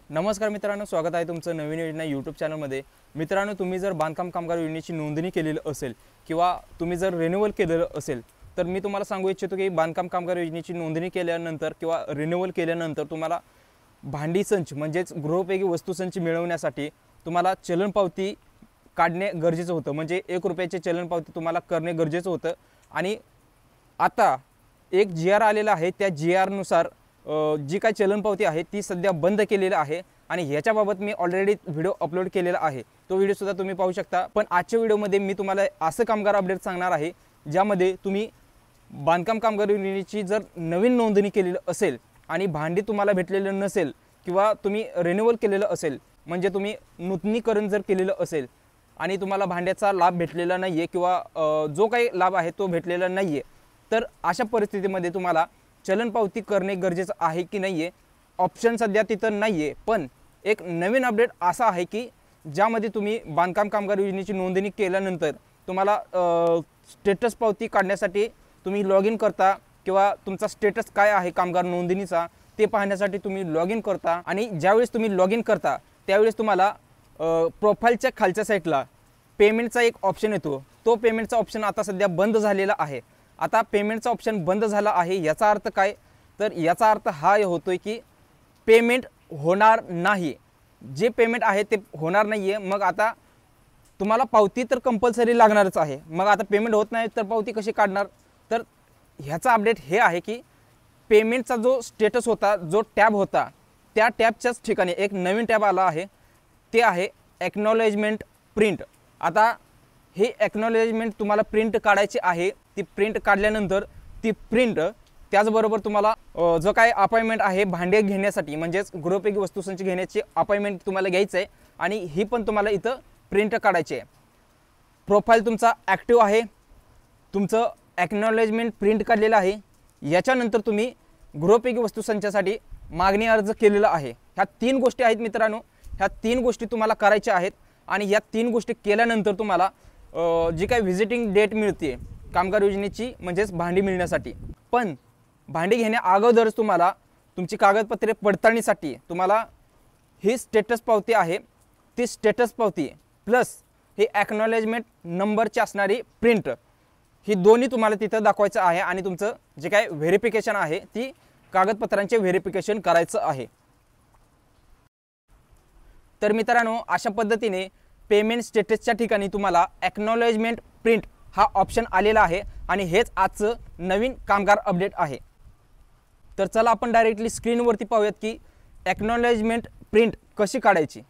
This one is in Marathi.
नमस्कार मित्रांनो, स्वागत आहे तुमचं नवीन योजना यूट्यूब चॅनलमध्ये। मित्रांनो, तुम्ही जर बांधकाम कामगार योजनेची नोंदणी केलेली असेल किंवा तुम्ही जर रिन्यूअल केलेलं असेल तर मी तुम्हाला सांगू इच्छितो की बांधकाम कामगार योजनेची नोंदणी केल्यानंतर किंवा रिन्यूअल केल्यानंतर तुम्हाला भांडी संच म्हणजेच गृहोपयोगी वस्तू संच मिळवण्यासाठी तुम्हाला चलन पावती काढणे गरजेचं होतं। म्हणजे 1 रुपयाचे चलन पावती तुम्हाला करणे गरजेचं होतं। आणि आता एक GR आलेला आहे, त्या GR नुसार जी काय चलन पावती आहे ती सध्या बंद केलेली आहे आणि ह्याच्याबाबत मी ऑलरेडी व्हिडिओ अपलोड केलेला आहे, तो व्हिडिओ सुद्धा तुम्ही पाहू शकता। पण आजच्या व्हिडिओमध्ये मी तुम्हाला असं कामगार अपडेट सांगणार आहे ज्यामध्ये तुम्ही बांधकाम कामगार योजनेची जर नवीन नोंदणी केलेली असेल आणि भांडी तुम्हाला भेटलेलं नसेल किंवा तुम्ही रिन्यूअल केलेलं असेल, म्हणजे तुम्ही नूतनीकरण जर केलेलं असेल आणि तुम्हाला भांड्याचा लाभ भेटलेला नाहीये किंवा जो काही लाभ आहे तो भेटलेला नाहीये, तर अशा परिस्थितीमध्ये तुम्हाला चलन पावती करणे गरजेचं आहे की नाहीये ऑप्शन सध्या तिथं नाहीये। पण एक नवीन अपडेट असा आहे की ज्यामध्ये तुम्ही बांधकाम कामगार योजनेची नोंदणी केल्यानंतर तुम्हाला स्टेटस पावती काढण्यासाठी तुम्ही लॉग इन करता किंवा तुमचा स्टेटस काय आहे कामगार नोंदणीचा ते पाहण्यासाठी तुम्ही लॉग इन करता। आणि ज्यावेळेस तुम्ही लॉग इन करता त्यावेळेस तुम्हाला प्रोफाईलच्या खालच्या साईडला पेमेंटचा एक ऑप्शन येतो। तो पेमेंटचा ऑप्शन आता सध्या बंद झालेला आहे। आता पेमेंटचा ऑप्शन बंद झाला आहे याचा अर्थ काय, तर याचा अर्थ हा होतोय की पेमेंट होणार नाही, जे पेमेंट आहे ते होणार नाहीये। मग आता तुम्हाला पावती तर कंपल्सरी लागणारच आहे। मग आता पेमेंट होत नाही तर पावती कशी काढणार, तर ह्याचा अपडेट हे आहे की पेमेंटचा जो स्टेटस होता, जो टॅब होता, त्या टॅबच्याच ठिकाणी एक नवीन टॅब आला आहे, ते आहे एक्नॉलेजमेंट प्रिंट। आता हे एक्नॉलेजमेंट तुम्हाला प्रिंट काढायची आहे। ती प्रिंट काढल्यानंतर ती प्रिंट त्याचबरोबर तुम्हाला जो काय अपॉइंटमेंट आहे भांडे घेण्यासाठी म्हणजेच गृहोपयोगी वस्तू संच घेण्याची अपॉइंटमेंट तुम्हाला घ्यायचं आहे आणि ही पण तुम्हाला इथं प्रिंट काढायची आहे। प्रोफाईल तुमचा ॲक्टिव्ह आहे, तुमचं एक्नॉलेजमेंट प्रिंट काढलेलं आहे, याच्यानंतर तुम्ही गृहोपयोगी वस्तू संचासाठी मागणी अर्ज केलेला आहे। ह्या 3 गोष्टी आहेत मित्रांनो, ह्या 3 गोष्टी तुम्हाला करायच्या आहेत आणि या 3 गोष्टी केल्यानंतर तुम्हाला जी काही व्हिजिटिंग डेट मिळते कामगार योजनेची म्हणजेच भांडी मिळण्यासाठी। पण भांडी घेण्या अगोदरच तुम्हाला तुमची कागदपत्रे पडताळणीसाठी तुम्हाला ही स्टेटस पावती आहे, ती स्टेटस पावती प्लस ही एक्नॉलेजमेंट नंबरची असणारी प्रिंट, ही दोन्ही तुम्हाला तिथं दाखवायचं आहे आणि तुमचं जे काय व्हेरिफिकेशन आहे ती कागदपत्रांचे व्हेरिफिकेशन करायचं आहे। तर मित्रांनो, अशा पद्धतीने पेमेंट स्टेटसच्या ठिकाणी तुम्हाला एक्नॉलेजमेंट प्रिंट हा ऑप्शन आलेला आहे आणि हेच आजचं नवीन कामगार अपडेट आहे। तर चला आपण डायरेक्टली स्क्रीनवरती पाहूयात की एक्नॉलेजमेंट प्रिंट कशी काढायची।